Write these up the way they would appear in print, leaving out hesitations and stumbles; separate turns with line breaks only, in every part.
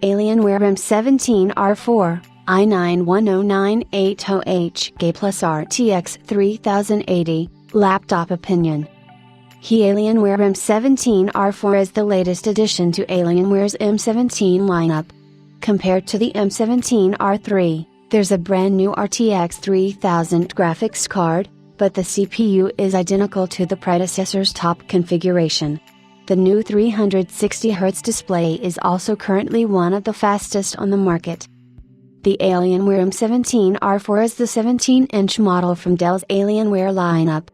Alienware m17R4, i91080HK+RTX 3080, Laptop Opinion. Alienware m17R4 is the latest addition to Alienware's m17 lineup. Compared to the m17R3, there's a brand new RTX 3000 graphics card, but the CPU is identical to the predecessor's top configuration. The new 360Hz display is also currently one of the fastest on the market. The Alienware m17R4 is the 17-inch model from Dell's Alienware lineup.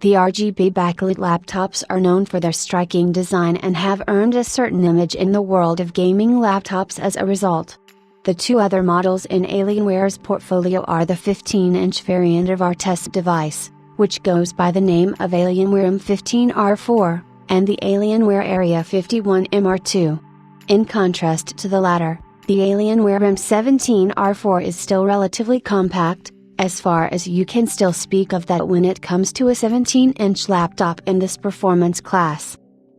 The RGB backlit laptops are known for their striking design and have earned a certain image in the world of gaming laptops as a result. The two other models in Alienware's portfolio are the 15-inch variant of our test device, which goes by the name of Alienware m15R4, and the Alienware Area 51 MR2. In contrast to the latter, the Alienware m17R4 is still relatively compact, as far as you can still speak of that when it comes to a 17-inch laptop in this performance class.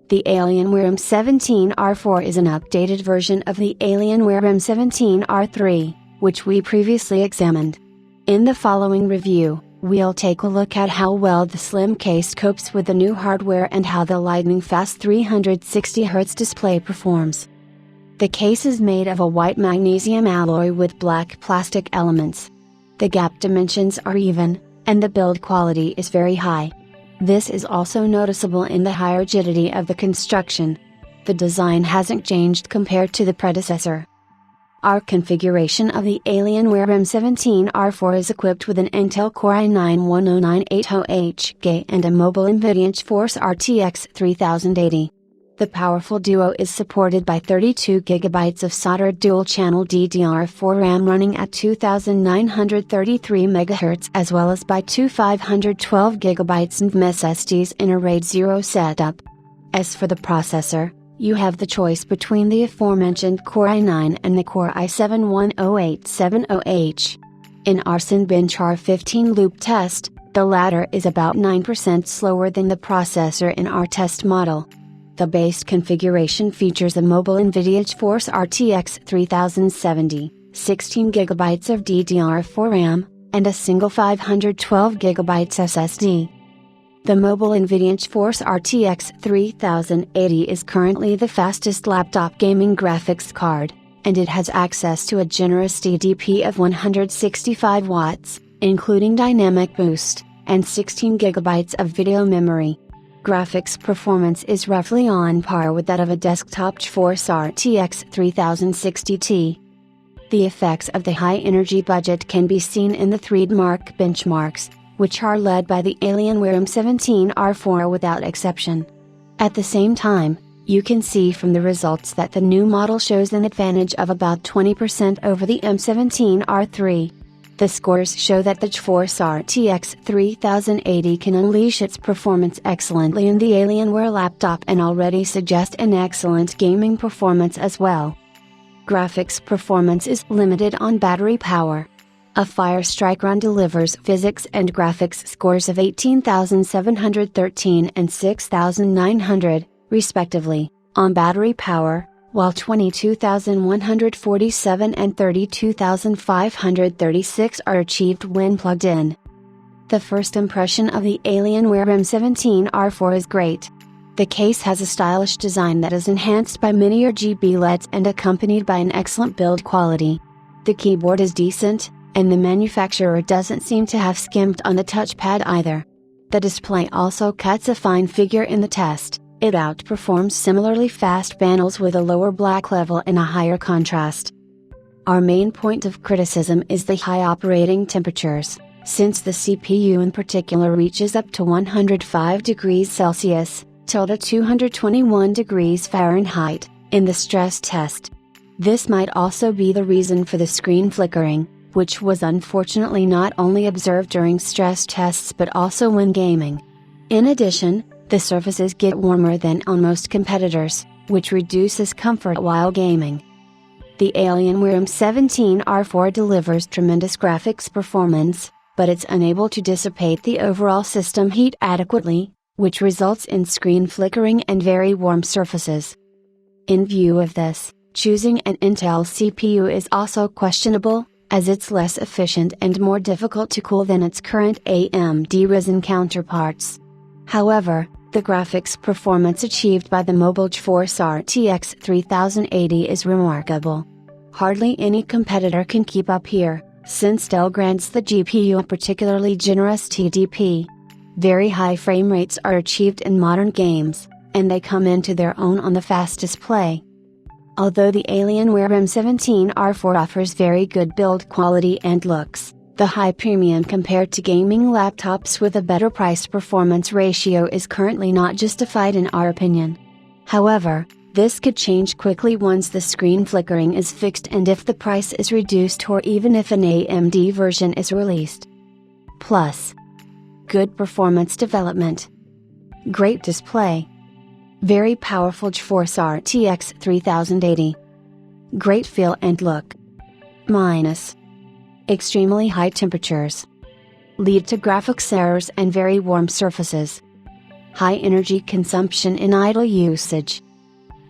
The Alienware m17R4 is an updated version of the Alienware m17R3, which we previously examined. In the following review, we'll take a look at how well the slim case copes with the new hardware and how the lightning-fast 360Hz display performs. The case is made of a white magnesium alloy with black plastic elements. The gap dimensions are even, and the build quality is very high. This is also noticeable in the high rigidity of the construction. The design hasn't changed compared to the predecessor. Our configuration of the Alienware m17R4 is equipped with an Intel Core i9-10980HK and a mobile NVIDIA GeForce RTX 3080. The powerful duo is supported by 32GB of soldered dual-channel DDR4 RAM running at 2933 MHz as well as by two 512GB NVMe SSDs in a RAID 0 setup. As for the processor, you have the choice between the aforementioned Core i9 and the Core i7-10870H. In our Cinebench R15 loop test, the latter is about 9% slower than the processor in our test model. The base configuration features a mobile NVIDIA GeForce RTX 3070, 16GB of DDR4 RAM, and a single 512GB SSD. The mobile NVIDIA GeForce RTX 3080 is currently the fastest laptop gaming graphics card, and it has access to a generous TDP of 165 watts, including dynamic boost, and 16GB of video memory. Graphics performance is roughly on par with that of a desktop GeForce RTX 3060 Ti. The effects of the high energy budget can be seen in the 3D benchmarks, which are led by the Alienware m17R4 without exception. At the same time, you can see from the results that the new model shows an advantage of about 20% over the m17R3. The scores show that the GeForce RTX 3080 can unleash its performance excellently in the Alienware laptop and already suggest an excellent gaming performance as well. Graphics performance is limited on battery power. A Firestrike run delivers physics and graphics scores of 18,713 and 6,900, respectively, on battery power, while 22,147 and 32,536 are achieved when plugged in. The first impression of the Alienware m17R4 is great. The case has a stylish design that is enhanced by many RGB LEDs and accompanied by an excellent build quality. The keyboard is decent, and the manufacturer doesn't seem to have skimped on the touchpad either. The display also cuts a fine figure in the test. It outperforms similarly fast panels with a lower black level and a higher contrast. Our main point of criticism is the high operating temperatures, since the CPU in particular reaches up to 105 degrees Celsius, 221 degrees Fahrenheit, in the stress test. This might also be the reason for the screen flickering, which was unfortunately not only observed during stress tests but also when gaming. In addition, the surfaces get warmer than on most competitors, which reduces comfort while gaming. The Alienware m17R4 delivers tremendous graphics performance, but it's unable to dissipate the overall system heat adequately, which results in screen flickering and very warm surfaces. In view of this, Choosing an Intel CPU is also questionable, as it's less efficient and more difficult to cool than its current AMD Ryzen counterparts. However, the graphics performance achieved by the mobile GeForce RTX 3080 is remarkable. Hardly any competitor can keep up here, since Dell grants the GPU a particularly generous TDP. Very high frame rates are achieved in modern games, and they come into their own on the fast display. Although the Alienware m17R4 offers very good build quality and looks, the high premium compared to gaming laptops with a better price-performance ratio is currently not justified in our opinion. However, this could change quickly once the screen flickering is fixed and if the price is reduced or even if an AMD version is released. Plus, good performance development. Great display. Very powerful GeForce RTX 3080. Great feel and look. Minus. Extremely high temperatures. Lead to graphics errors and very warm surfaces. High energy consumption in idle usage.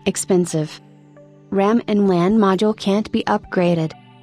Expensive. RAM and LAN module can't be upgraded.